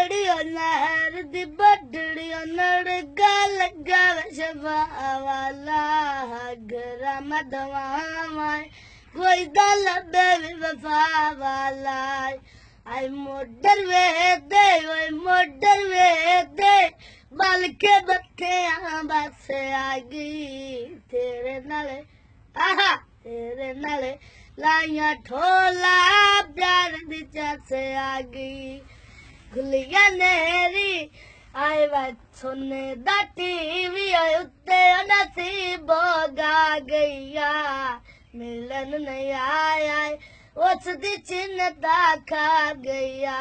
बड़ी नहर दी बडड़ी नड़गा लगा शबावाला गरा मदवा कोई दल बेबी वफा वाला आई मोटर वे दे मोटर वे दे बल के बत्ते बस आ गई तेरे नाले आहा तेरे नाले लाइया ठोला प्यार दी से आ गई खुलिया नेरी आए वा सोने दा टीवी उत्ते नसीब गा गईया मिलन नहीं आया उस दी चिन्ता खा गईया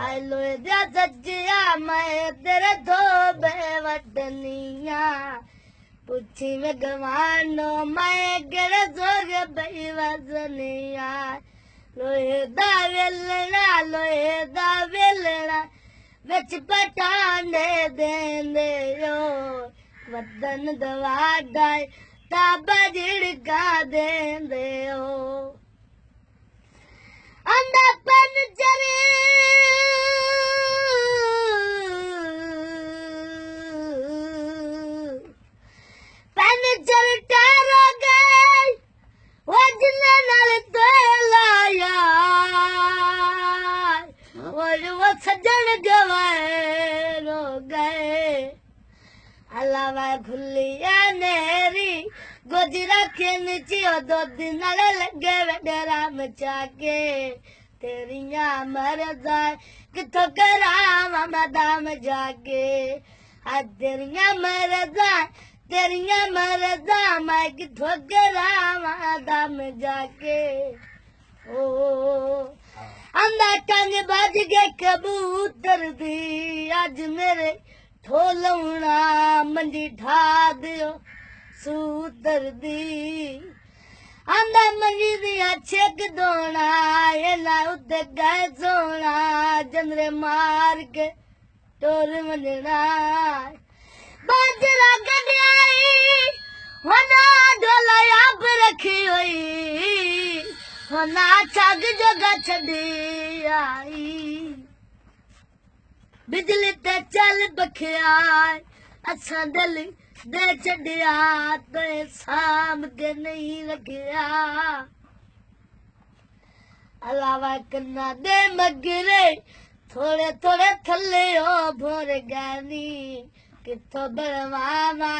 आई लोए दिया सज्जिया मैं तेरे धोबे वटनिया पुछी में गवानो मैं गिर जोग बई वजनिया लोहे दा वेलना विच पटाने देंदे यो वदन दवा डाय ताबा झिड़का देंदे हो अंदा पन चरे पन चर टारो गए वजने नाल तोलाया और वो सजन गवाए रो गए अलावा खुलिया नेरी गोजरा के नीचे दो दिन लगे डरा मचा के तेरिया मरदा किथों करावा मदाम जाके आज तेरिया मरदा मैं किथों करावा दाम जाके ओ अंदा टंग बज के कबूतर दी आज मेरे ठोलौना मंडी ढा दियो सूतर दी आंदा मंजी दिया छेक दोना एला उते गए सोना जंदरे मार के टोर मंडना बाजरा गडियाई होना ढोला आप रखी हुई होना छग जगा छड़ी आई बिजली ते चल बखिया अच्छा दिल दे छड़िया तो शाम के नहीं लगिया अलावा कन्ना दे मगरे थोड़े थोड़े थले हो भोर गानी किथों बरवावा